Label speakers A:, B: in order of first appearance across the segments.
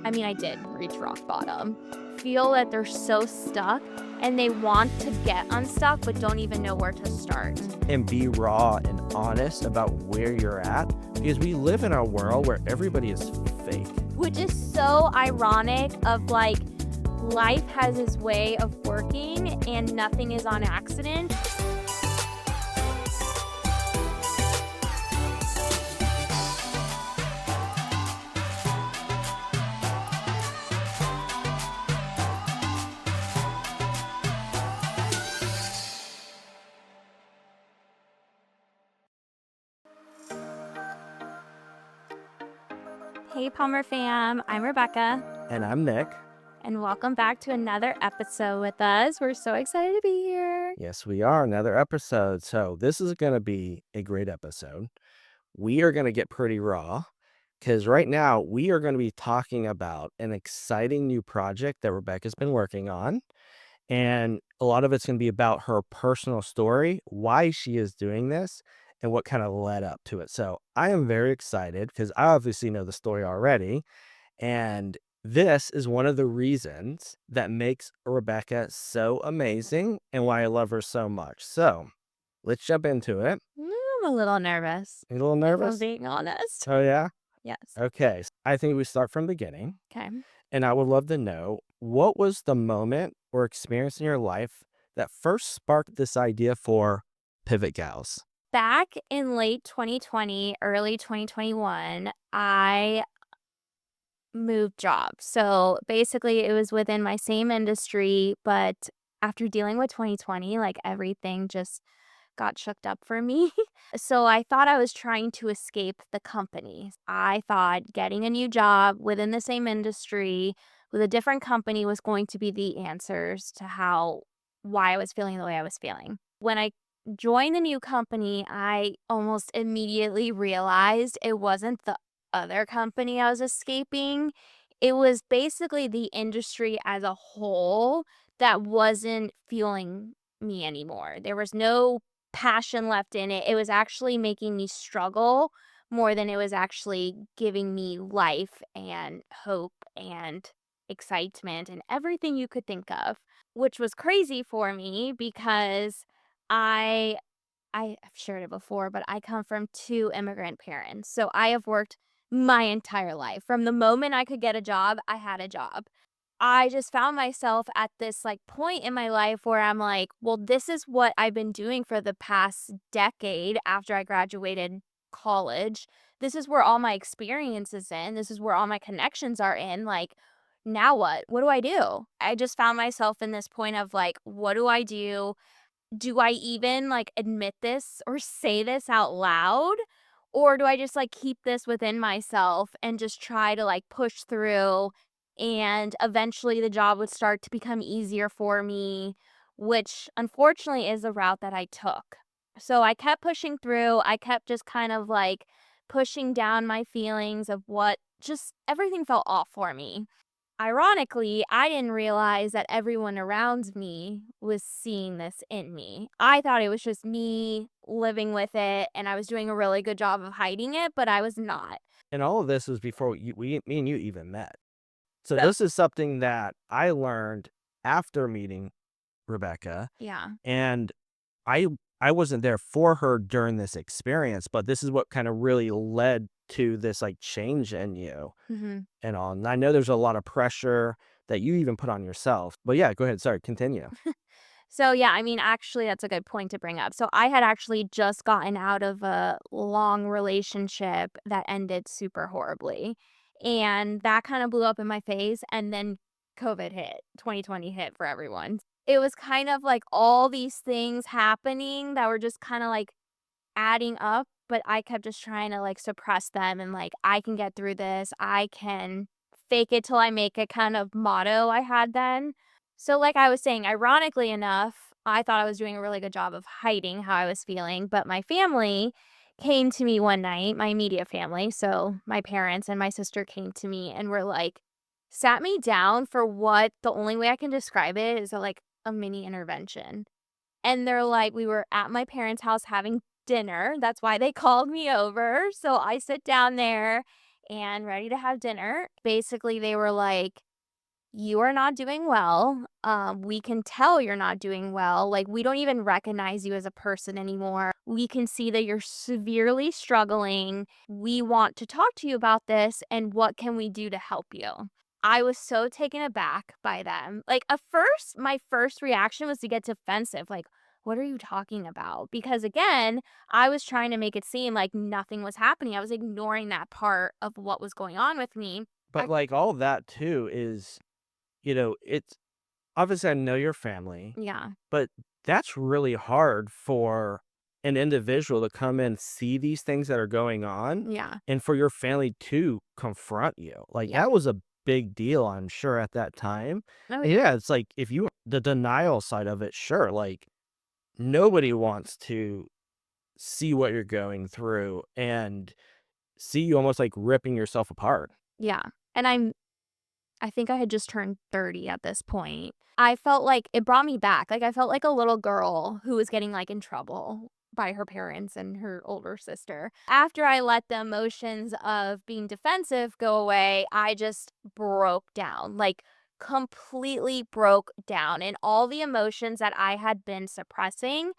A: I mean, I did reach rock bottom. Feel that they're so stuck and they want to get unstuck but don't even know where to start.
B: And be raw and honest about where you're at, because we live in a world where everybody is fake.
A: Which is so ironic of like life has its way of working and nothing is on accident. Hey Palmr fam, I'm Rebecca.
B: And I'm Nick.
A: And welcome back to another episode with us. We're so excited to be here.
B: Yes, we are. Another episode. So this is going to be a great episode. We are going to get pretty raw because right now we are going to be talking about an exciting new project that Rebecca's been working on. And a lot of it's going to be about her personal story, why she is doing this, and what kind of led up to it. So I am very excited because I obviously know the story already. And this is one of the reasons that makes Rebecca so amazing and why I love her so much. So let's jump into it.
A: I'm a little nervous.
B: You a little
A: If I'm
B: nervous?
A: being honest.
B: Oh, yeah?
A: Yes.
B: Okay. So I think we start from the beginning.
A: Okay.
B: And I would love to know, what was the moment or experience in your life that first sparked this idea for Pivot Gals?
A: Back in late 2020, early 2021, I moved jobs. So basically, it was within my same industry, but after dealing with 2020, like everything just got shooked up for me. So I thought I was trying to escape the company. I thought getting a new job within the same industry with a different company was going to be the answers to why I was feeling the way I was feeling. When I joined the new company, I almost immediately realized it wasn't the other company I was escaping. It was basically the industry as a whole that wasn't fueling me anymore. There was no passion left in it. It was actually making me struggle more than it was actually giving me life and hope and excitement and everything you could think of, which was crazy for me because I I've shared it before, but I come from two immigrant parents. So I have worked my entire life. From the moment I could get a job, I had a job. I just found myself at this like point in my life where I'm like, well, this is what I've been doing for the past decade after I graduated college. This is where all my experience is in. This is where all my connections are in. Like, now what? What do I do? I just found myself in this point of like, what do I do? Do I even like admit this or say this out loud? Or do I just like keep this within myself and just try to like push through and eventually the job would start to become easier for me, which unfortunately is the route that I took. So I kept pushing through. I kept just kind of like pushing down my feelings of what just everything felt off for me. Ironically, I didn't realize that everyone around me was seeing this in me. I thought it was just me living with it and I was doing a really good job of hiding it, but I was not.
B: And all of this was before me and you even met. So
A: Yeah.
B: this is something that I learned after meeting Rebecca,
A: Yeah.
B: and I I wasn't there for her during this experience, but this is what kind of really led to this like change in you
A: hmm
B: and all. And I know there's a lot of pressure that you even put on yourself. But yeah, go ahead. Sorry, continue.
A: So, yeah, I mean, actually, that's a good point to bring up. So, I had actually just gotten out of a long relationship that ended super horribly. And that kind of blew up in my face. And then COVID hit, 2020 hit for everyone. It was kind of like all these things happening that were just kind of like adding up. But I kept just trying to like suppress them and like, I can get through this. I can fake it till I make it kind of motto I had then. So, like I was saying, ironically enough, I thought I was doing a really good job of hiding how I was feeling, but my family came to me one night, my immediate family, so my parents and my sister came to me and were like, sat me down for what the only way I can describe it is like a mini intervention. And they're like, we were at my parents' house having dinner. That's why they called me over. So I sit down there and ready to have dinner. Basically, they were like, "You are not doing well. We can tell you're not doing well. Like, we don't even recognize you as a person anymore. We can see that you're severely struggling. We want to talk to you about this, and what can we do to help you?" I was so taken aback by them. Like, at first, my first reaction was to get defensive. Like, what are you talking about? Because again, I was trying to make it seem like nothing was happening. I was ignoring that part of what was going on with me.
B: But,
A: I,
B: like, all that too is, it's obviously, I know your family,
A: yeah,
B: but that's really hard for an individual to come and see these things that are going on
A: yeah.
B: and for your family to confront you. Like,
A: Yeah.
B: that was a big deal, I'm sure, at that time.
A: Oh,
B: And yeah, it's like if you the denial side of it, sure, like, nobody wants to see what you're going through and see you almost, like, ripping yourself apart.
A: yeah. And I think I had just turned 30 at this point. I felt like it brought me back. Like, I felt like a little girl who was getting, like, in trouble by her parents and her older sister. After I let the emotions of being defensive go away, I just broke down, like, completely broke down, and all the emotions that I had been suppressing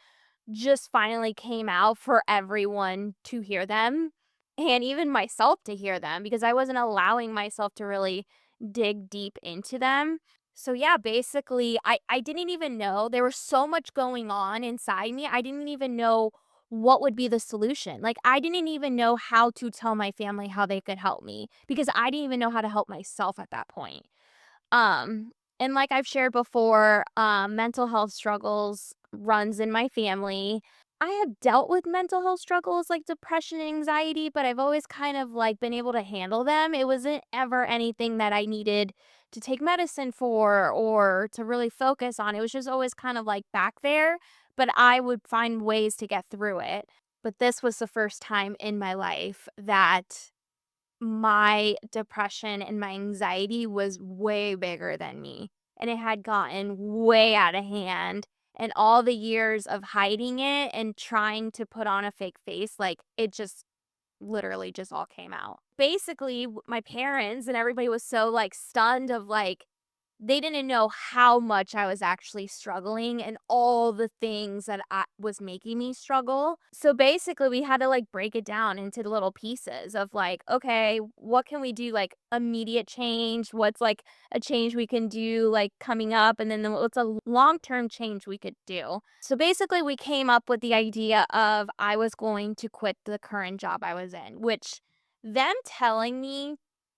A: just finally came out for everyone to hear them, and even myself to hear them, because I wasn't allowing myself to really dig deep into them. So yeah, basically I didn't even know there was so much going on inside me. I didn't even know what would be the solution. Like, I didn't even know how to tell my family how they could help me, because I didn't even know how to help myself at that point. Um, and like I've shared before, mental health struggles runs in my family. I have dealt with mental health struggles like depression and anxiety, but I've always kind of like been able to handle them. It wasn't ever anything that I needed to take medicine for or to really focus on. It was just always kind of like back there, but I would find ways to get through it. But this was the first time in my life that my depression and my anxiety was way bigger than me, and it had gotten way out of hand, and all the years of hiding it and trying to put on a fake face, like, it just literally just all came out. Basically, my parents and everybody was so, like, stunned of, like, they didn't know how much I was actually struggling and all the things that I was making me struggle. So basically, we had to like break it down into the little pieces of like, okay, what can we do? Like immediate change? What's like a change we can do like coming up? And then what's a long term change we could do? So basically, we came up with the idea of I was going to quit the current job I was in, which them telling me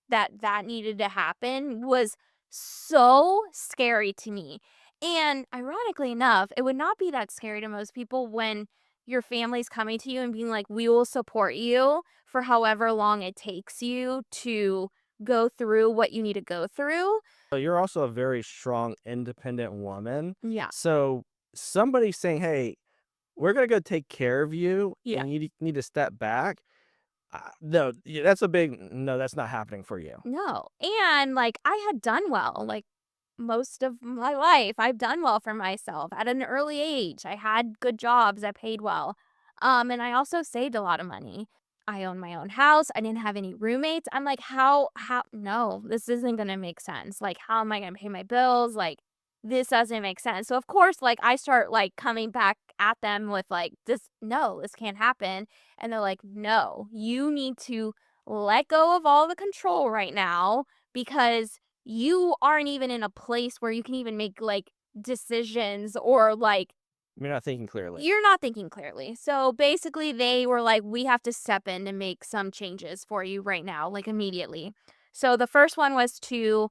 A: that that needed to happen was so scary to me. And ironically enough, it would not be that scary to most people when your family's coming to you and being like, "We will support you for however long it takes you to go through what you need to go through."
B: So you're also a very strong, independent woman.
A: Yeah.
B: So somebody saying, "Hey, we're gonna go take care of you,
A: Yeah.
B: and you need to step back." No, yeah, that's a big no. That's not happening for you.
A: No. And like I had done well. Like most of my life, I've done well for myself at an early age. I had good jobs that paid well. And I also saved a lot of money. I own my own house. I didn't have any roommates. I'm like, how, no, this isn't going to make sense. Like, how am I going to pay my bills? Like, this doesn't make sense. So, of course, like, I start like coming back at them with like, no, this can't happen. And they're like, no, you need to let go of all the control right now because you aren't even in a place where you can even make, like, decisions or, like,
B: You're not thinking clearly.
A: you're not thinking clearly. So, basically, they were like, "We have to step in and make some changes for you right now, like, immediately." So, the first one was to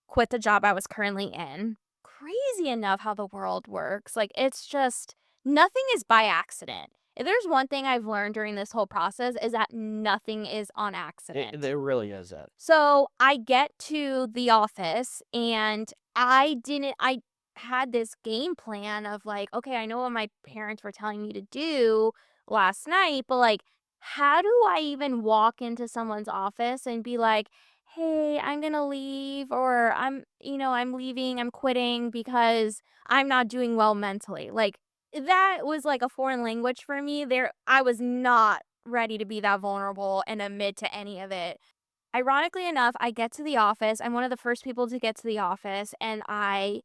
A: quit the job I was currently in. Crazy enough how the world works. Like, it's just nothing is by accident. If there's one thing I've learned during this whole process is that nothing is on accident.
B: It really is it.
A: So I get to the office and I had this game plan of like, okay, I know what my parents were telling me to do last night, but like, how do I even walk into someone's office and be like, hey, I'm going to leave or I'm leaving, I'm quitting because I'm not doing well mentally. Like, that was like a foreign language for me. I was not ready to be that vulnerable and admit to any of it. ironically enough, I get to the office. I'm one of the first people to get to the office, and I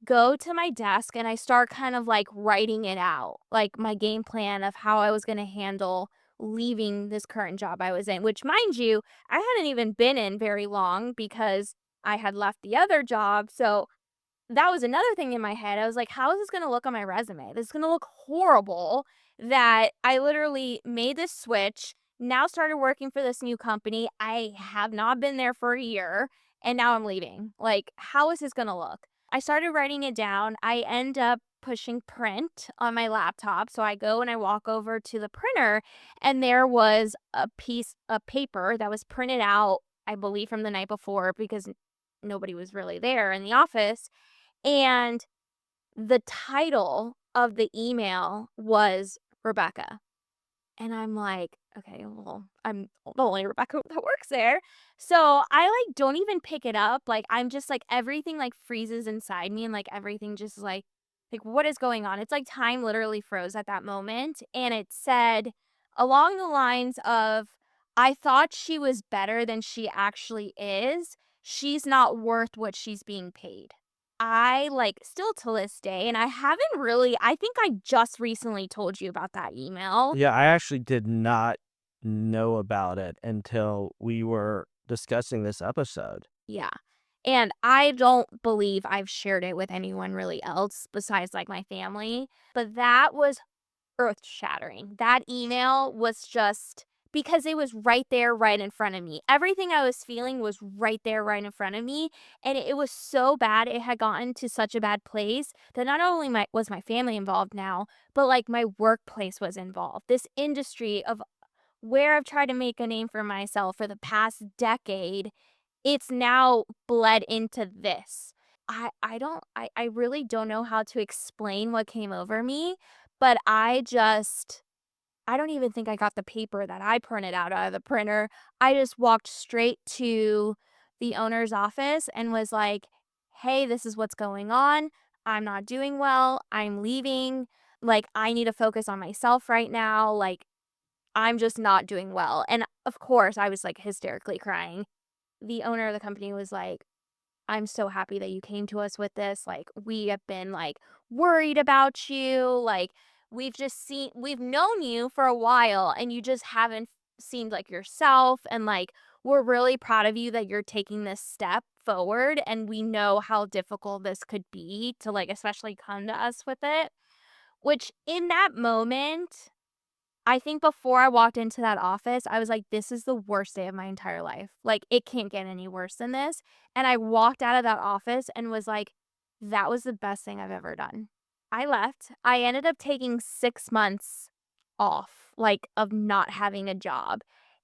A: go to my desk and I start kind of like writing it out, like my game plan of how I was going to handle leaving this current job I was in, which, mind you, I hadn't even been in very long because I had left the other job. So that was another thing in my head. I was like, how is this gonna look on my resume? This is gonna look horrible that I literally made this switch, now started working for this new company. I have not been there for a year, and now I'm leaving. Like, how is this gonna look? I started writing it down. I end up pushing print on my laptop. So I go and I walk over to the printer, and there was a piece of paper that was printed out, I believe, from the night before because nobody was really there in the office, and the title of the email was Rebecca. And I'm like, "Okay, well, I'm the only Rebecca that works there." So, I, like, don't even pick it up, like, I'm just, like, everything, like, freezes inside me and, like, everything just, like, what is going on? It's like time literally froze at that moment, and it said along the lines of, "I thought she was better than she actually is. She's not worth what she's being paid." I, like, still to this day, and I haven't really, I think I just recently told you about that email.
B: Yeah, I actually did not know about it until we were discussing this episode.
A: Yeah. And I don't believe I've shared it with anyone really else besides, like, my family, but that was earth-shattering. That email was just because it was right there, right in front of me. Everything I was feeling was right there, right in front of me, and it was so bad, it had gotten to such a bad place that not only was my family involved now, but, like, my workplace was involved. This industry of where I've tried to make a name for myself for the past decade, it's now bled into this. I really don't know how to explain what came over me, but I don't even think I got the paper that I printed out of the printer. I just walked straight to the owner's office and was like, "Hey, this is what's going on. I'm not doing well. I'm leaving. Like, I need to focus on myself right now. Like, I'm just not doing well." And of course, I was like hysterically crying. The owner of the company was like, "I'm so happy that you came to us with this. Like, we have been like worried about you. Like, we've known you for a while and you just haven't seemed like yourself. And like, we're really proud of you that you're taking this step forward. And we know how difficult this could be to, like, especially come to us with it." Which in that moment, I think before I walked into that office, I was like, "This is the worst day of my entire life. Like, it can't get any worse than this." And I walked out of that office and was like, "That was the best thing I've ever done." I left. I ended up taking 6 months off, like, of not having a job.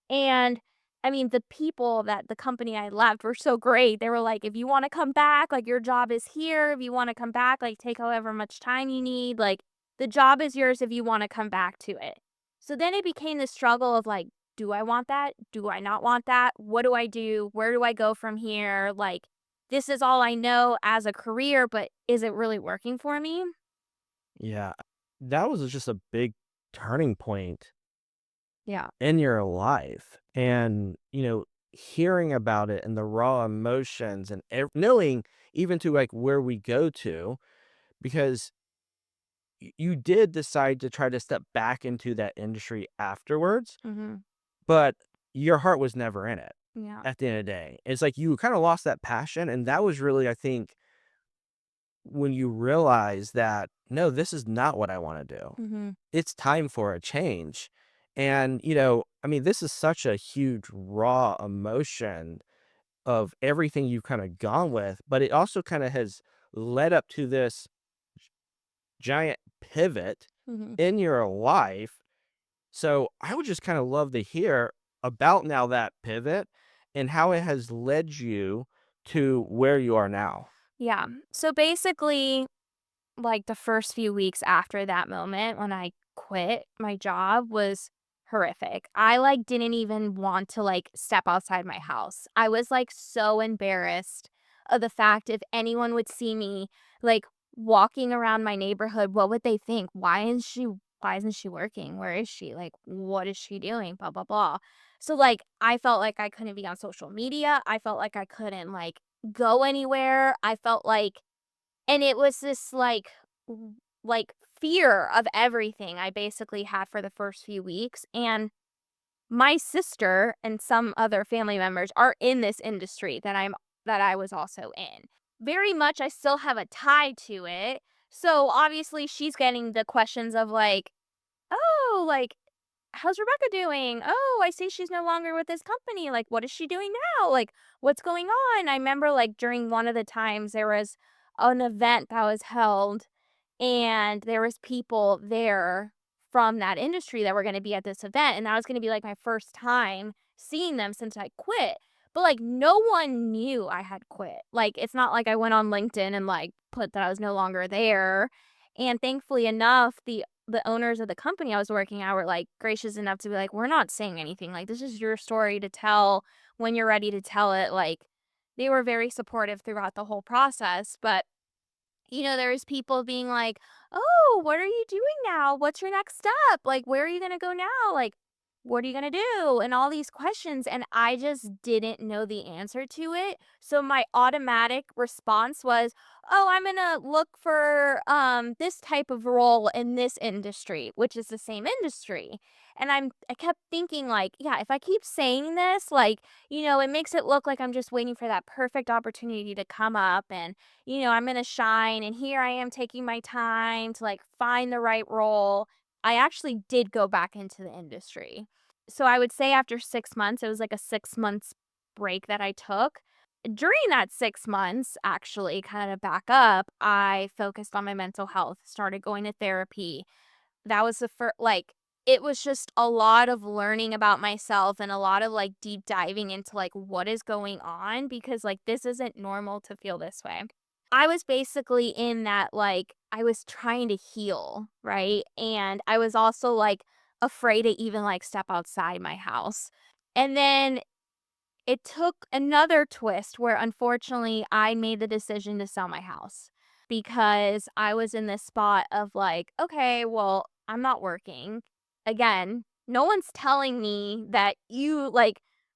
A: And, I mean, the people that the company I left were so great. They were like, "If you wanna come back, like, your job is here. If you wanna come back, like, take however much time you need. Like, the job is yours if you wanna come back to it." So then it became the struggle of like, do I want that? Do I not want that? What do I do? Where do I go from here? Like, this is all I know as a career, but is it really working for me?
B: Yeah, that was just a big turning point
A: Yeah.
B: in your life. And, hearing about it and the raw emotions and knowing even to like where we go to, because you did decide to try to step back into that industry afterwards,
A: Mhm.
B: but your heart was never in it
A: Yeah.
B: at the end of the day. It's like you kind of lost that passion. And that was really, I think, when you realize that, no, this is not what I want to do.
A: Mhm.
B: It's time for a change. And, I mean, this is such a huge raw emotion of everything you've kind of gone with, but it also kind of has led up to this giant pivot
A: Mhm.
B: in your life. So I would just kind of love to hear about now that pivot and how it has led you to where you are now.
A: Yeah. So basically, like, the first few weeks after that moment when I quit my job was horrific. I, like, didn't even want to, like, step outside my house. I was, like, so embarrassed of the fact if anyone would see me, like, walking around my neighborhood, what would they think? Why isn't she working? Where is she? Like, what is she doing? Blah, blah, blah. So, like, I felt like I couldn't be on social media. I felt like I couldn't, like, go anywhere. I felt like and it was this, like, fear of everything I basically had for the first few weeks, and my sister and some other family members are in this industry that I was also in. Very much I still have a tie to it. So obviously she's getting the questions of like, "Oh, like how's Rebecca doing? Oh, I see she's no longer with this company. Like, what is she doing now? Like, what's going on?" I remember like during one of the times there was an event that was held and there was people there from that industry that were going to be at this event and that was going to be like my first time seeing them since I quit. But like no one knew I had quit. Like it's not like I went on LinkedIn and like put that I was no longer there. And thankfully enough, the owners of the company I was working at were, like, gracious enough to be like, "We're not saying anything, like, this is your story to tell when you're ready to tell it," like, they were very supportive throughout the whole process, but there was people being like, "Oh, what are you doing now? What's your next step? Like, where are you gonna go now? Like, what are you gonna do?" And all these questions, and I just didn't know the answer to it. So my automatic response was, "Oh, I'm gonna look for this type of role in this industry," which is the same industry. And I kept thinking like, yeah, if I keep saying this, like, it makes it look like I'm just waiting for that perfect opportunity to come up and I'm gonna shine, and here I am taking my time to, like, find the right role. I actually did go back into the industry. So I would say after 6 months, it was like a 6 months break that I took. During that 6 months, actually, kinda back up, I focused on my mental health, started going to therapy. That was the first. It was just a lot of learning about myself and a lot of, like, deep diving into, like, what is going on because, like, this isn't normal to feel this way. I was basically in that, like, I was trying to heal, right? And I was also, like, afraid to even, like, step outside my house. And then it took another twist where unfortunately I made the decision to sell my house because I was in this spot of like, okay, well, I'm not working. Again, no one's telling me that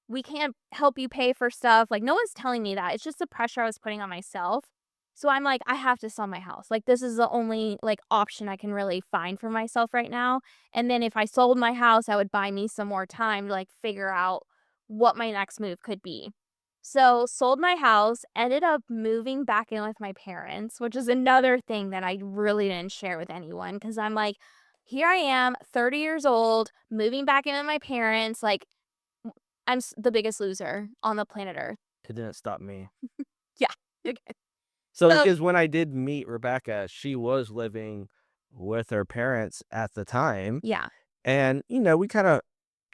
A: we can't help you pay for stuff. Like, no one's telling me that. It's just the pressure I was putting on myself. So I'm like, I have to sell my house. Like, this is the only like option I can really find for myself right now. And then if I sold my house, that would buy me some more time to like figure out what my next move could be. So, sold my house, ended up moving back in with my parents, which is another thing that I really didn't share with anyone because I'm like, here I am, 30 years old, moving back in with my parents. Like, the biggest loser on the planet Earth.
B: It didn't stop me.
A: Yeah. Okay.
B: So,
A: So,
B: because when I did meet Rebecca, she was living with her parents at the time,
A: yeah.
B: and, we kinda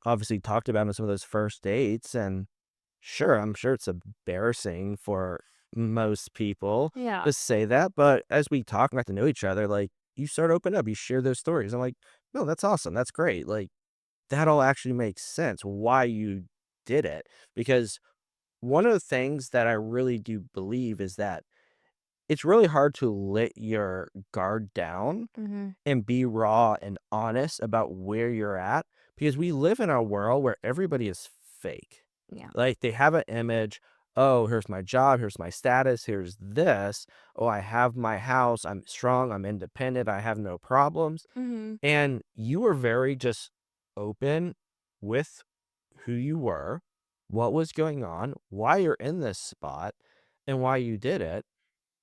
B: obviously talked about on some of those first dates, and sure, I'm sure it's embarrassing for most people
A: Yeah.
B: to say that, but as we talk and got to know each other, like, you start to open up, you share those stories. I'm like, "No, that's awesome, that's great." Like, that all actually makes sense why you did it, because one of the things that I really do believe is that it's really hard to let your guard down
A: Mhm.
B: and be raw and honest about where you're at, because we live in a world where everybody is fake.
A: Yeah.
B: Like, they have an image, "Oh, here's my job, here's my status, here's this. Oh, I have my house, I'm strong, I'm independent, I have no problems."
A: Mhm.
B: And you were very just open with who you were, what was going on, why you're in this spot, and why you did it.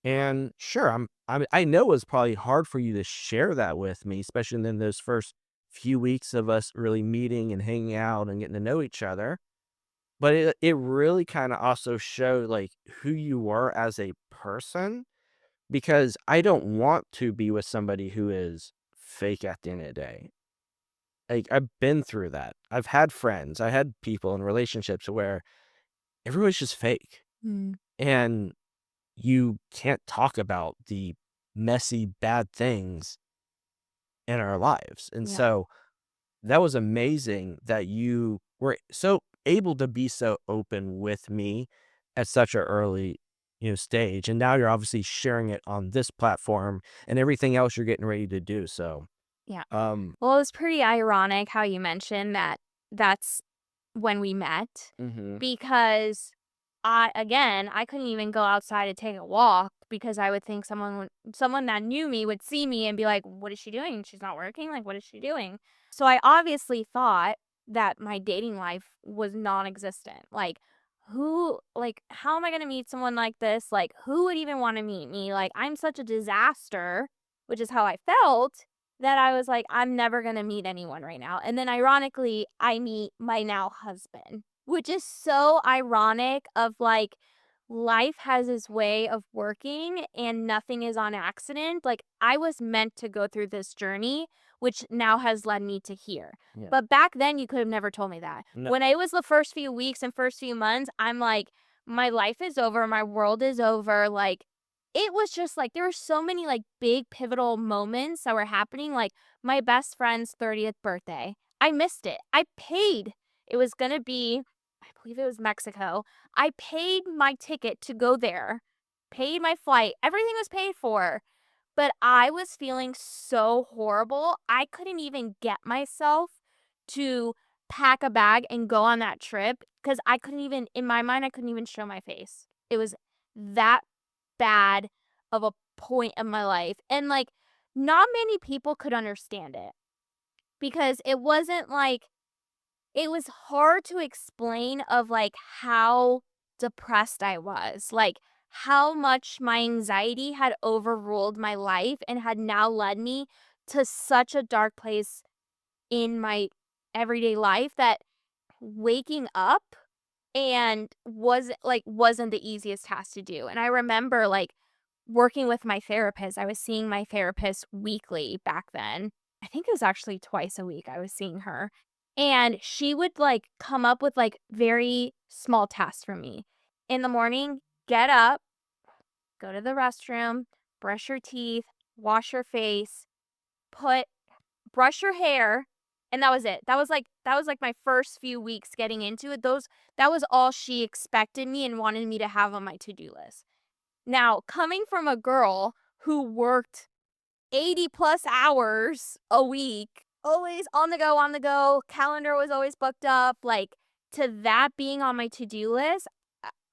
B: And sure, I know it's probably hard for you to share that with me, especially in those first few weeks of us really meeting and hanging out and getting to know each other. But it really kind of also showed like who you were as a person, because I don't want to be with somebody who is fake at the end of the day. Like, I've been through that. I've had friends, I had people in relationships where everyone's just fake.
A: Mm.
B: And you can't talk about the messy, bad things in our lives. And
A: Yeah.
B: so that was amazing that you were so able to be so open with me at such an early, stage. And now you're obviously sharing it on this platform and everything else you're getting ready to do. So,
A: Yeah.
B: um,
A: Well, it's pretty ironic how you mentioned that that's when we met
B: Mhm.
A: because I couldn't even go outside to take a walk because I would think someone that knew me would see me and be like, "What is she doing? She's not working? Like, what is she doing?" So I obviously thought that my dating life was non-existent. Like, how am I going to meet someone like this? Like, who would even want to meet me? Like, I'm such a disaster, which is how I felt that I was like, I'm never gonna meet anyone right now. And then ironically, I meet my now husband, which is so ironic of like life has its way of working and nothing is on accident. Like I was meant to go through this journey, which now has led me to here.
B: Yeah.
A: But back then you could have never told me that.
B: No.
A: When it was the first few weeks and first few months, I'm like, my life is over, my world is over. Like it was just like there were so many like big pivotal moments that were happening. Like my best friend's 30th birthday. I missed it. I paid. It was going to be, I believe it was Mexico. I paid my ticket to go there, paid my flight. Everything was paid for. But I was feeling so horrible. I couldn't even get myself to pack a bag and go on that trip because I couldn't even, in my mind, I couldn't even show my face. It was that bad of a point of my life. And like, not many people could understand it because it wasn't like, it was hard to explain of like how depressed I was. Like, how much my anxiety had overruled my life and had now led me to such a dark place in my everyday life that waking up and wasn't the easiest task to do. And I remember like working with my therapist. I was seeing my therapist weekly back then. I think it was actually twice a week I was seeing her. And she would like come up with like very small tasks for me. In the morning, get up, go to the restroom, brush your teeth, wash your face, put brush your hair, and that was it. That was like my first few weeks getting into it. Those That was all she expected me and wanted me to have on my to-do list. Now, coming from a girl who worked 80 plus hours a week, always on the go, calendar was always booked up, like to that being on my to-do list,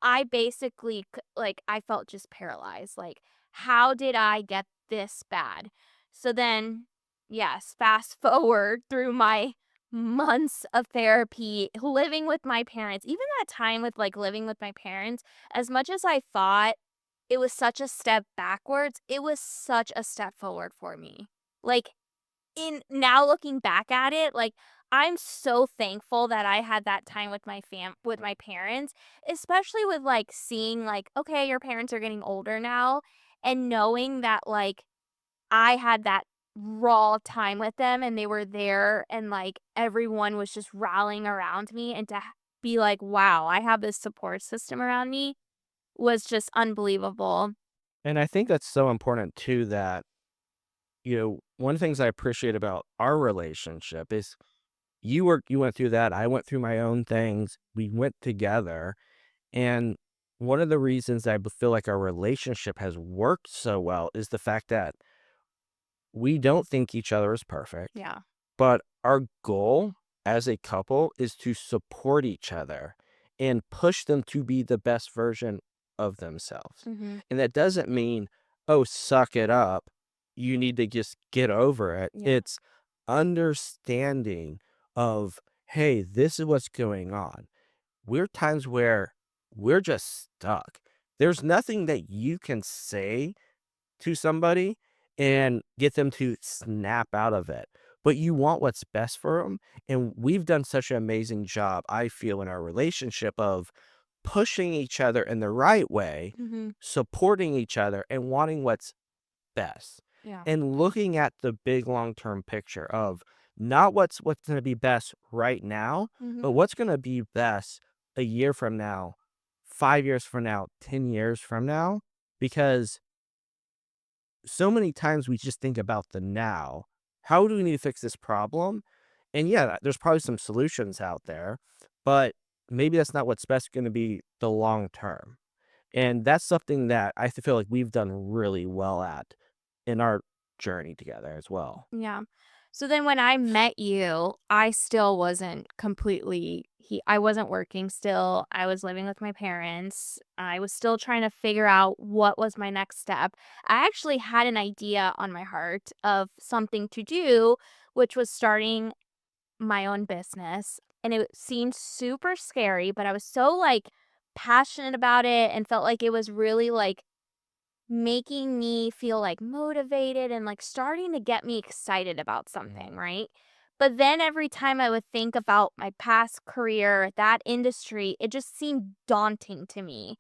A: I basically like I felt just paralyzed. Like how did I get this bad? So then, yes, fast forward through my months of therapy, living with my parents. Even that time with like living with my parents, as much as I thought it was such a step backwards, it was such a step forward for me. Like in now looking back at it, like I'm so thankful that I had that time with my parents, especially with like seeing like okay, your parents are getting older now and knowing that like I had that raw time with them and they were there and like everyone was just rallying around me and be like, wow, I have this support system around me was just unbelievable.
B: And I think that's so important too that, one of the things I appreciate about our relationship is you went through that, I went through my own things, we went together, and one of the reasons I feel like our relationship has worked so well is the fact that we don't think each other is perfect,
A: Yeah.
B: but our goal as a couple is to support each other and push them to be the best version of themselves.
A: Mhm.
B: And that doesn't mean, oh, suck it up. You need to just get over it.
A: Yeah.
B: It's understanding of, hey, this is what's going on. We're times where we're just stuck. There's nothing that you can say to somebody and get them to snap out of it. But you want what's best for them. And we've done such an amazing job, I feel, in our relationship of pushing each other in the right way,
A: Mhm.
B: supporting each other, and wanting what's best.
A: Yeah.
B: And looking at the big long term picture of not what's going to be best right now,
A: Mhm.
B: but what's going to be best a year from now, 5 years from now, 10 years from now. Because so many times we just think about the now. How do we need to fix this problem? And yeah, there's probably some solutions out there, but maybe that's not what's best going to be the long term. And that's something that I feel like we've done really well at in our journey together as well.
A: Yeah. So then when I met you, I still wasn't completely I wasn't working still. I was living with my parents. I was still trying to figure out what was my next step. I actually had an idea on my heart of something to do, which was starting my own business. And it seemed super scary, but I was so like passionate about it and felt like it was really like making me feel, like, motivated and, like, starting to get me excited about something,
B: Mhm.
A: right? But then every time I would think about my past career, that industry, it just seemed daunting to me.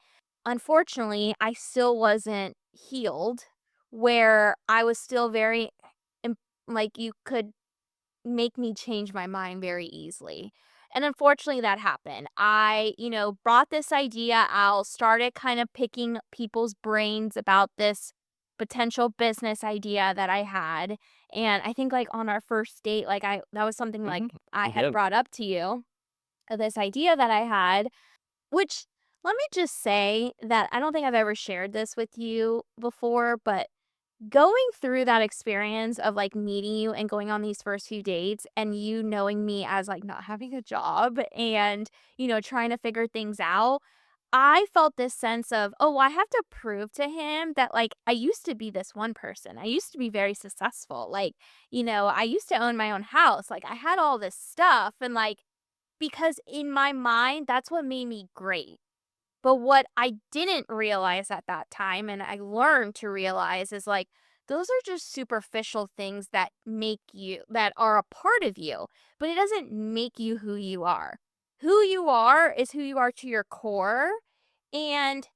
A: Unfortunately, I still wasn't healed, where I was still very im like, you could make me change my mind very easily. And unfortunately, that happened. I brought this idea out, started kind of picking people's brains about this potential business idea that I had. And I think like on our first date, like that was something like
B: Mhm.
A: I
B: You
A: had
B: did.
A: brought up to you, this idea that I had, which let me just say that I don't think I've ever shared this with you before, but going through that experience of, like, meeting you and going on these first few dates and you knowing me as, like, not having a job and trying to figure things out, I felt this sense of, "Oh, I have to prove to him that, like, I used to be this one person. I used to be very successful. Like, I used to own my own house. Like, I had all this stuff." And, like, because in my mind, that's what made me great. But what I didn't realize at that time, and I learned to realize, is like, those are just superficial things that that are a part of you, but it doesn't make you who you are. Who you are is who you are to your core. And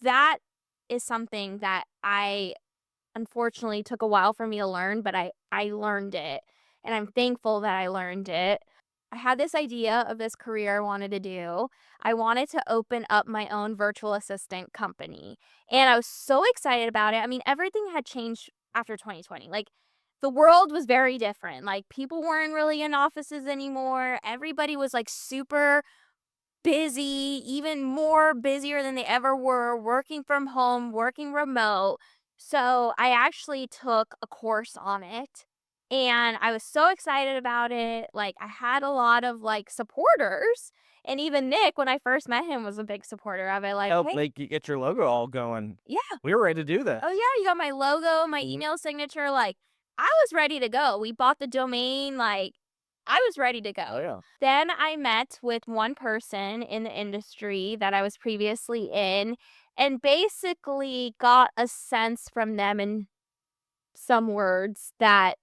A: that is something that I unfortunately took a while for me to learn, but I learned it, and I'm thankful that I learned it. I had this idea of this career I wanted to do. I wanted to open up my own virtual assistant company, and I was so excited about it. I mean, everything had changed after 2020. Like, the world was very different. Like, people weren't really in offices anymore. Everybody was like super busy, even more busier than they ever were, working from home, working remote. So I actually took a course on it and I was so excited about it. Like I had a lot of like supporters. And even Nick, when I first met him, was a big supporter of it. Like,
B: Help
A: hey,
B: make you get your logo all going.
A: yeah,
B: We were ready to do
A: oh,
B: this.
A: yeah, you got my logo, my
B: Mhm.
A: email signature, like, I was ready to go. We bought the domain, like, I was ready to
B: Oh,
A: go.
B: yeah.
A: Then I met with one person in the industry that I was previously in and basically got a sense from them in some words that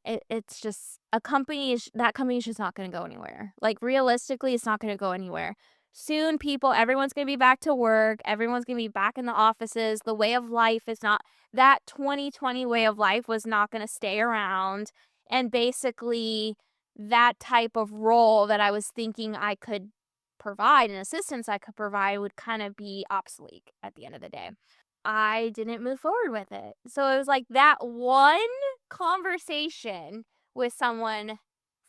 A: it's just a company is that company is just not gonna go anywhere. Like, realistically, it's not gonna go anywhere. Soon, everyone's gonna be back to work, everyone's gonna be back in the offices, the way of life is not that 2020 way of life was not gonna stay around, and basically, that type of role that I was thinking I could provide and assistance I could provide would kinda be obsolete at the end of the day. I didn't move forward with it. So it was like that one conversation with someone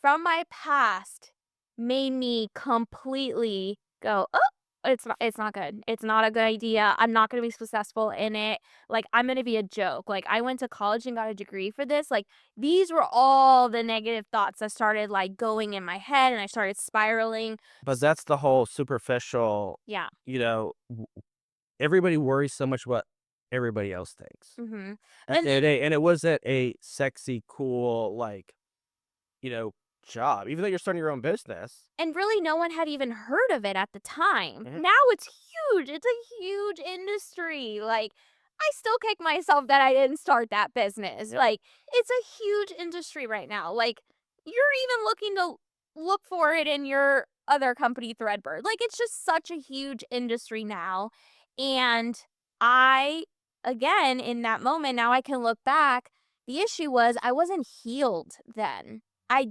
A: from my past made me completely go, "Oh, it's not good. It's not a good idea. I'm not going to be successful in it. Like I'm going to be a joke. Like I went to college and got a degree for this." Like these were all the negative thoughts that started like going in my head and I started spiraling.
B: But that's the whole superficial,
A: Yeah.
B: you know, everybody worries so much what everybody else thinks.
A: Mhm.
B: At
A: And
B: the end of the day, and it wasn't a sexy, cool, like, you know, job. Even though you're starting your own business.
A: And really no one had even heard of it at the time.
B: Mhm.
A: Now it's huge. It's a huge industry. Like, I still kick myself that I didn't start that business.
B: Yep.
A: Like, it's a huge industry right now. Like, you're even looking to look for it in your other company, Threadbird. Like, it's just such a huge industry now. And I, again, in that moment, now I can look back. The issue was I wasn't healed then. I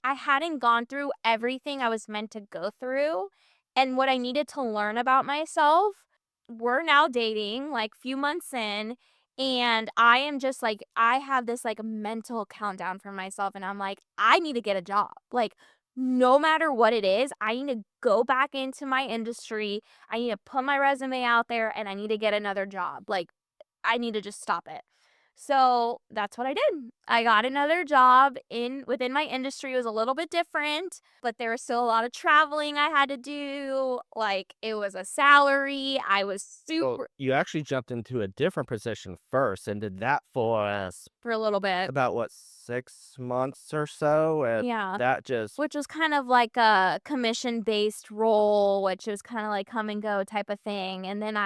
A: hadn't gone through everything I was meant to go through and what I needed to learn about myself. We're now dating like few months in and I am just like I have this like mental countdown for myself and I'm like I need to get a job. Like no matter what it is, I need to go back into my industry. I need to put my resume out there and I need to get another job. Like I need to just stop it. So that's what I did. I got another job in within my industry. It was a little bit different, but there was still a lot of traveling I had to do. Like it was a salary. I was
B: So
A: super
B: you actually jumped into a different position first and did that for
A: for a little bit.
B: about what, 6 months or so? And
A: Yeah.
B: that just
A: Which was kind of like a commission-based role, which was kinda like come and go type of thing, and then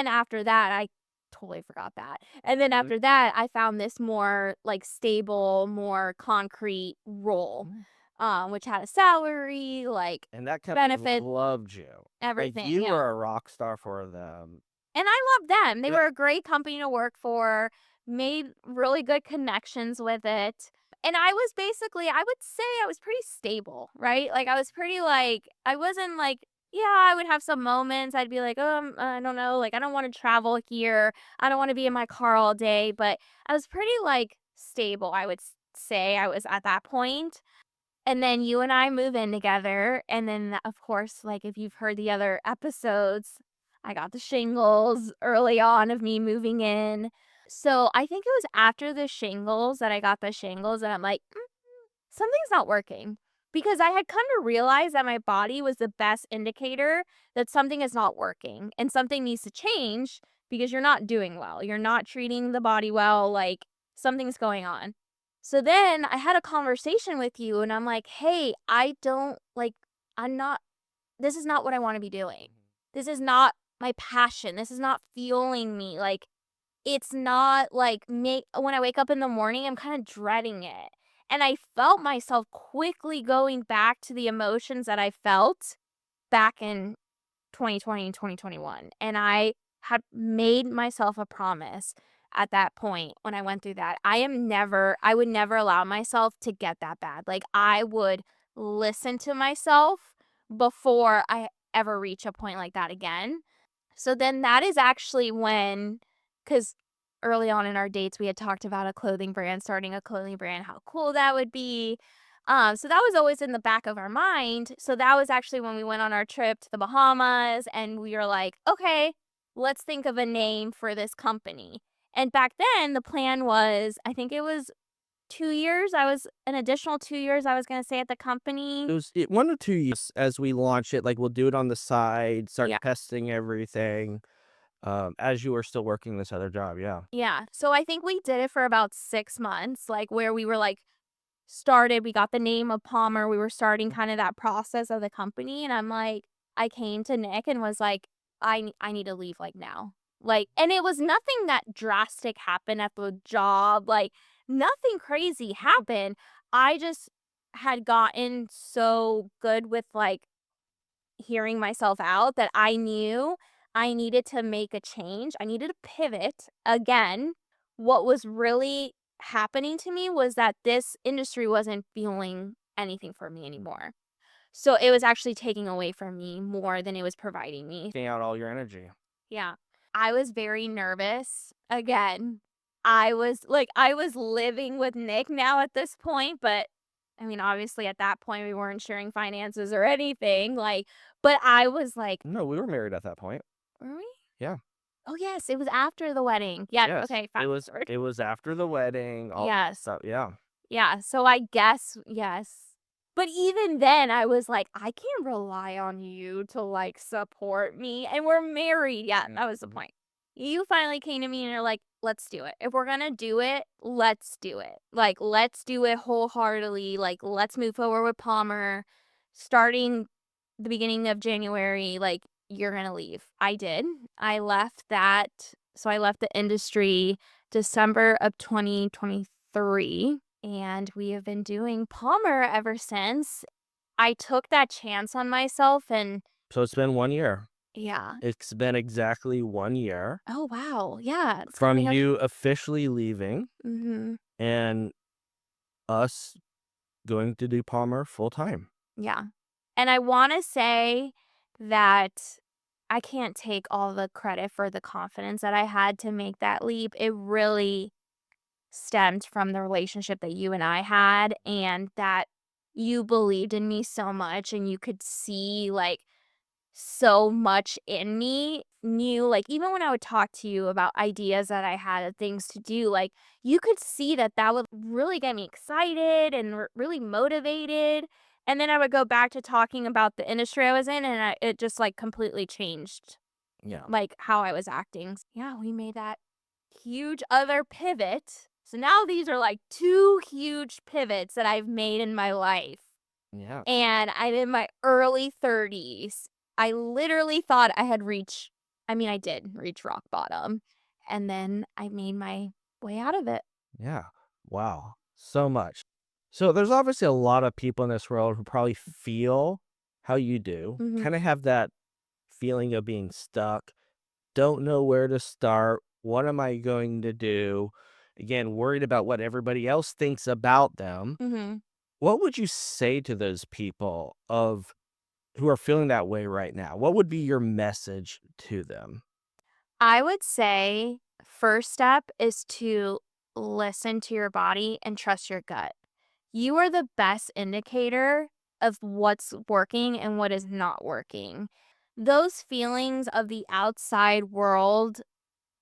A: after that, I totally forgot that, and then
B: Mhm.
A: after that, I found this more, like, stable, more concrete role,
B: Mhm.
A: which had a salary, like,
B: And that company
A: benefits,
B: loved you. Like,
A: everything,
B: you
A: yeah.
B: were a rock star for them.
A: And I loved them. They
B: Yep.
A: were a great company to work for, made really good connections with it. And I was basically, I would say I was pretty stable, right? Like I was pretty like I wasn't like yeah, I would have some moments. I'd be like, I don't know, like I don't want to travel here. I don't want to be in my car all day, but I was pretty like stable, I would say I was at that point. And then you and I move in together, and then, of course, like, if you've heard the other episodes, I got the shingles early on of me moving in. So, I think it was after the shingles that I got the shingles, and I'm like, something's not working." Because I had come to realize that my body was the best indicator that something is not working, and something needs to change because you're not doing well. You're not treating the body well, like, something's going on. So then I had a conversation with you and I'm like, "Hey, I don't like I'm not this is not what I wanna be doing. This is not my passion. This is not fueling me." Like, it's not like me when I wake up in the morning, I'm kinda dreading it. And I felt myself quickly going back to the emotions that I felt back in 2020 and 2021. And I had made myself a promise at that point when I went through that. I would never allow myself to get that bad. Like I would listen to myself before I ever reach a point like that again. So then that is actually when, because early on in our dates, we had talked about a clothing brand, starting a clothing brand, how cool that would be. So that was always in the back of our mind. So that was actually when we went on our trip to the Bahamas and we were like, okay, let's think of a name for this company. And back then, the plan was, I think it was 2 years. An additional 2 years I was going to stay at the
B: It
A: company.
B: was 1 or 2 years as we launch it, like, we'll do it on the side, start
A: Yeah.
B: testing everything, as you were still working this other job, yeah.
A: Yeah. So I think we did it for about 6 months, like where we were like, we got the name of Palmer, we were starting kind of that process of the company, and I'm like I came to Nick and was like, I need to leave, like, now." Like and it was nothing that drastic happened at the job, like, nothing crazy happened. I just had gotten so good with, like, hearing myself out that I knew I needed to make a change. I needed to pivot. Again, what was really happening to me was that this industry wasn't feeling anything for me anymore. So it was actually taking away from me more than it was providing me.
B: Taking out all your energy.
A: Yeah. I was very nervous. Again, I was living with Nick now at this point, but I mean, obviously at that point we weren't sharing finances or anything, like, but I was like,
B: No, we were married at that point.
A: "Were we?
B: Yeah.
A: Oh, yes, it was after the wedding." Yes,
B: Yes.
A: okay,
B: It
A: fast
B: was
A: forward.
B: it was after the wedding, all
A: Yes.
B: stuff, yeah.
A: Yeah, so I guess yes. But even then, I was like, "I can't rely on you to, like, support me, and we're married." Yeah, that was the
B: Mhm.
A: point. You finally came to me and you're like, "Let's do it. If we're gonna do it, let's do it. Like, let's do it wholeheartedly, like, let's move forward with Palmer. Starting the beginning of January, like, you're gonna leave." I did. I left the industry December of 2023. And we have been doing Palmer ever since. I took that chance on myself and
B: So it's been 1 year.
A: yeah.
B: It's been exactly 1 year
A: Oh, wow. Yeah, it's
B: from
A: coming up.
B: you officially leaving
A: Mhm.
B: and us going to do Palmer full time.
A: Yeah. And I wanna say that I can't take all the credit for the confidence that I had to make that leap. It really stemmed from the relationship that you and I had and that you believed in me so much and you could see, like, so much in me, knew, like, even when I would talk to you about ideas that I had of things to do, like, you could see that that would really get me excited and really motivated. And then I would go back to talking about the industry I was in, and it just like completely changed
B: Yeah.
A: like how I was acting. Yeah, we made that huge other pivot. So now these are like two huge pivots that I've made in my life.
B: Yes.
A: And I'm in my early 30s. I literally thought I had reached, I mean, I did reach rock bottom. And then I made my way out of it.
B: Yeah. Wow. So much. So there's obviously a lot of people in this world who probably feel how you do,
A: Mhm.
B: kind of have that feeling of being stuck, don't know where to start. What am I going to do? Again, worried about what everybody else thinks about them.
A: Mhm.
B: What would you say to those people of who are feeling that way right now? What would be your message to them?
A: I would say first step is to listen to your body and trust your gut. You are the best indicator of what's working and what is not working. Those feelings of the outside world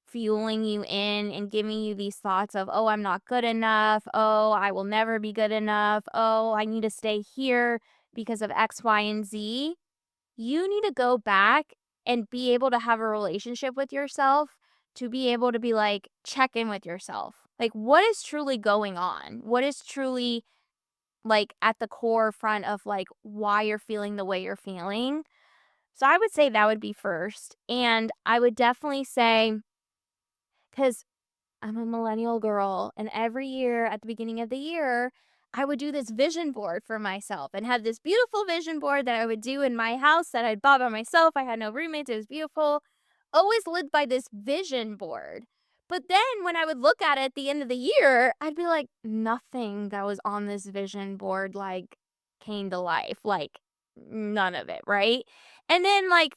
A: fueling you in and giving you these thoughts of, oh, I'm not good enough. Oh, I will never be good enough. Oh, I need to stay here because of X, Y, and Z. You need to go back and be able to have a relationship with yourself to be able to be like, check in with yourself. Like, what is truly going on? What is truly like at the core front of like why you're feeling the way you're feeling? So I would say that would be first. And I would definitely say, because I'm a millennial girl, and every year at the beginning of the year, I would do this vision board for myself and have this beautiful vision board that I would do in my house that I'd bought by myself. I had no roommates. It was beautiful. Always lived by this vision board. But then when I would look at it at the end of the year, I'd be like, nothing that was on this vision board like came to life. Like none of it, right? And then like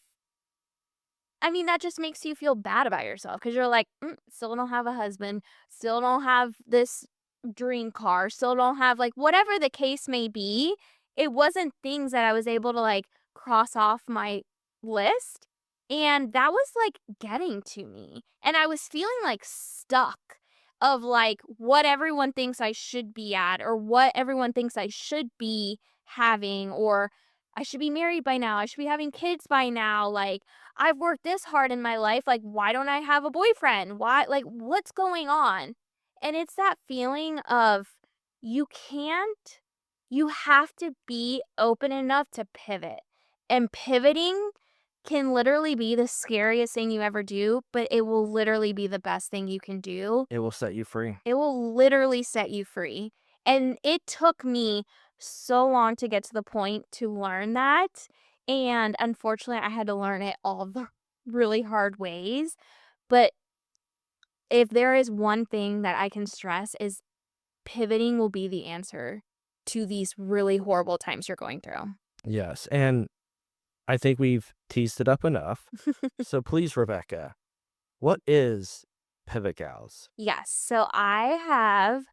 A: I mean, that just makes you feel bad about yourself because you're like, still don't have a husband, still don't have this dream car, still don't have like whatever the case may be. It wasn't things that I was able to like cross off my list. And that was like getting to me. And I was feeling like stuck of like what everyone thinks I should be at or what everyone thinks I should be having or I should be married by now. I should be having kids by now. Like, I've worked this hard in my life. Like, why don't I have a boyfriend? Why, like, what's going on? And it's that feeling of you can't, you have to be open enough to pivot. And pivoting can literally be the scariest thing you ever do, but it will literally be the best thing you can do.
B: It will set you free.
A: It will literally set you free. And it took me so long to get to the point to learn that. And unfortunately, I had to learn it all the really hard ways. But if there is one thing that I can stress is pivoting will be the answer to these really horrible times you're going through.
B: Yes. And I think we've teased it up enough. So please, Rebecca, what is Pivot Gals?
A: Yes. So I have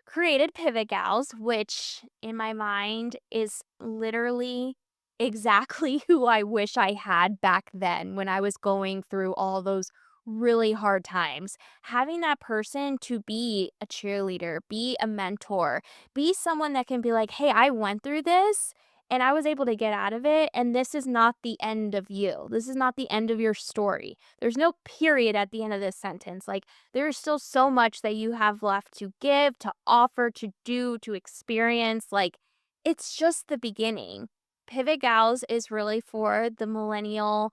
A: created Pivot Gals, which in my mind is literally exactly who I wish I had back then when I was going through all those really hard times. Having that person to be a cheerleader, be a mentor, be someone that can be like, hey, I went through this and I was able to get out of it. And this is not the end of you. This is not the end of your story. There's no period at the end of this sentence. Like, there is still so much that you have left to give, to offer, to do, to experience. Like, it's just the beginning. Pivot Gals is really for the millennial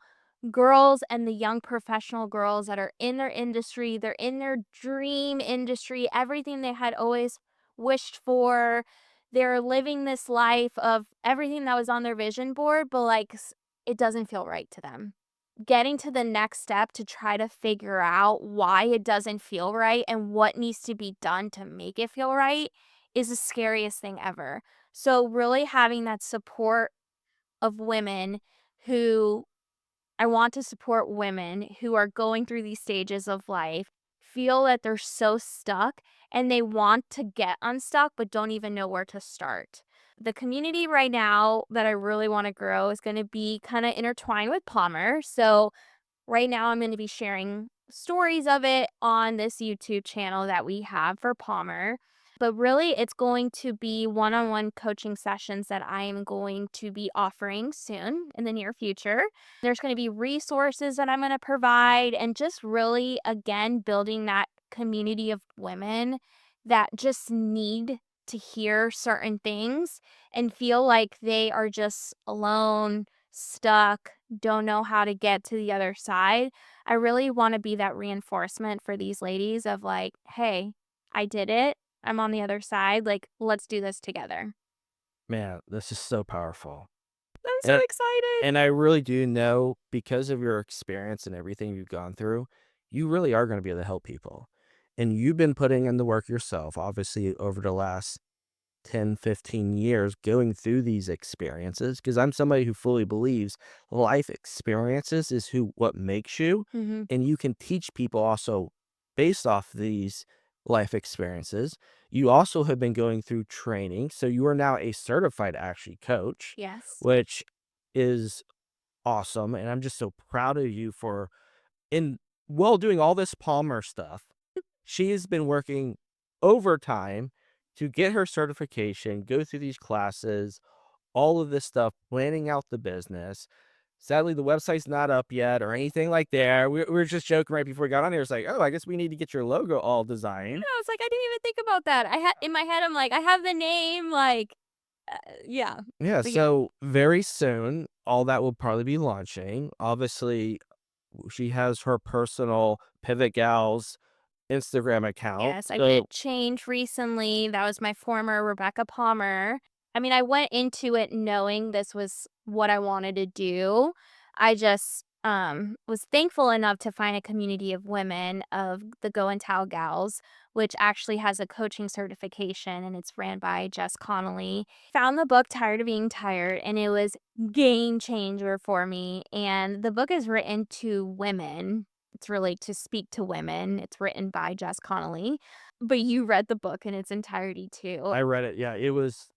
A: girls and the young professional girls that are in their industry. They're in their dream industry, everything they had always wished for. They're living this life of everything that was on their vision board, but like it doesn't feel right to them. Getting to the next step to try to figure out why it doesn't feel right and what needs to be done to make it feel right is the scariest thing ever. So, really having that support of women who I want to support women who are going through these stages of life, feel that they're so stuck and they want to get unstuck but don't even know where to start. the community right now that I really want to grow is going to be kind of intertwined with Palmer. So right now, I'm going to be sharing stories of it on this YouTube channel that we have for Palmer. But really, it's going to be one on one coaching sessions that I am going to be offering soon in the near future. There's going to be resources that I'm going to provide, and just really, again, building that community of women that just need to hear certain things and feel like they are just alone, stuck, don't know how to get to the other side. I really want to be that reinforcement for these ladies of like, hey, I did it. I'm on the other side. Like, let's do this together.
B: Man, this is so powerful.
A: I'm so
B: And
A: excited.
B: and I really do know because of your experience and everything you've gone through, you really are gonna be able to help people. And you've been putting in the work yourself, obviously, over the last 10, 15 years going through these experiences. Because 'cause I'm somebody who fully believes life experiences is who what makes you,
A: Hmm.
B: and you can teach people also based off these life experiences. You also have been going through training, so you are now a certified actually coach,
A: Yes.
B: which is awesome, and I'm just so proud of you for in while doing all this Palmer stuff, she has been working overtime to get her certification, go through these classes, all of this stuff, planning out the business. Sadly, the website's not up yet or anything like that. We were just joking right before we got on here. It's like, oh, I guess we need to get your logo all designed.
A: I was like, I didn't even think about that. I had in my head, I'm like, I have the name, like, yeah.
B: Yeah,
A: But yeah,
B: so very soon, all that will probably be launching. Obviously, she has her personal Pivot Gals Instagram account.
A: yes, I
B: So
A: did change recently. That was my former Rebecca Palmer. I mean, I went into it knowing this was what I wanted to do. I just was thankful enough to find a community of women of the Go and Tell Gals, which actually has a coaching certification and it's ran by Jess Connolly. Found the book Tired of Being Tired and it was game changer for me. And the book is written to women. It's really to speak to women. It's written by Jess Connolly, but you read the book in its entirety too.
B: I read it. Yeah, it was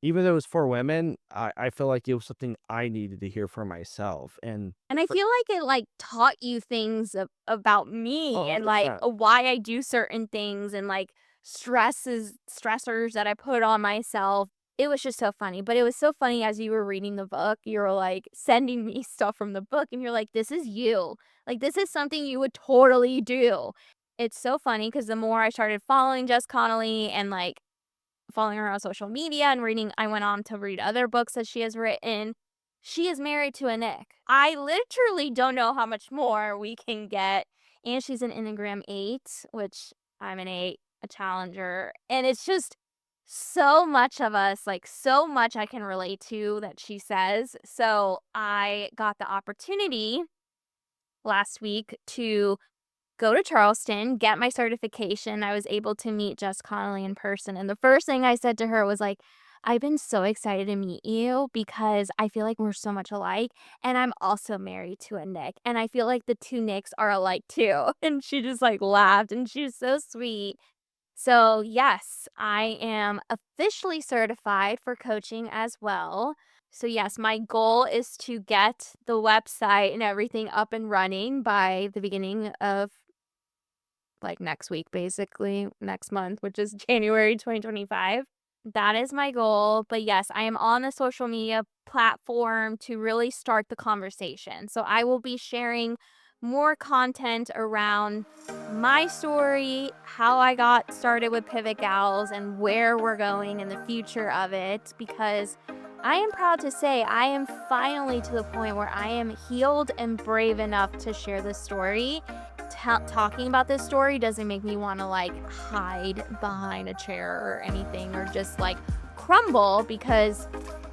B: even though it was for women, I feel like it was something I needed to hear for myself. And
A: And I
B: for,
A: feel like it like taught you things about me
B: oh,
A: and like
B: 100%.
A: why I do certain things and like stressors that I put on myself. It was just so funny. But it was so funny as you were reading the book, you were like sending me stuff from the book and you're like, this is you. Like this is something you would totally do. It's so funny because the more I started following Jess Connolly and like following her on social media and reading I went on to read other books that she has written. She is married to a Nick. I literally don't know how much more we can get. And she's an Enneagram 8, which I'm an 8, a challenger. And it's just so much of us, like so much I can relate to that she says. So I got the opportunity last week to go to Charleston, get my certification. I was able to meet Jess Connolly in person. And the first thing I said to her was like, I've been so excited to meet you because I feel like we're so much alike. And I'm also married to a Nick. And I feel like the two Nicks are alike too. And she just like laughed and she was so sweet. So, yes, I am officially certified for coaching as well. So, yes, my goal is to get the website and everything up and running by the beginning of like next week, basically, next month, which is January 2025. That is my goal. But yes, I am on the social media platform to really start the conversation. So I will be sharing more content around my story, how I got started with Pivot Gals, and where we're going in the future of it. Because I am proud to say I am finally to the point where I am healed and brave enough to share this story. Talking about this story doesn't make me want to like hide behind a chair or anything or just like crumble because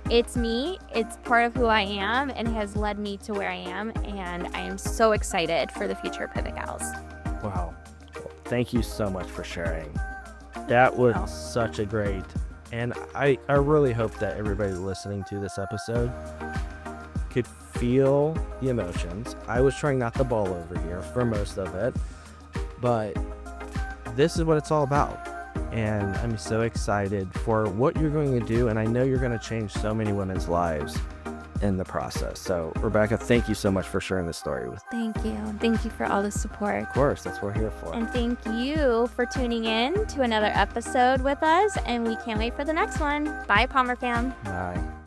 A: it's me, it's part of who I am and has led me to where I am, and I am so excited for the future of Pivot Gals.
B: Wow. Thank you so much for sharing. That was
A: Oh,
B: such a great, and I really hope that everybody listening to this episode could feel the emotions. I was trying not to ball over here for most of it, but this is what it's all about. And I'm so excited for what you're going to do. And I know you're going to change so many women's lives in the process. So, Rebecca, thank you so much for sharing this story with me.
A: Thank you. Thank you for all the support.
B: Of course, that's what we're here for.
A: And thank you for tuning in to another episode with us. And we can't wait for the next one. Bye, Palmer fam.
B: Bye.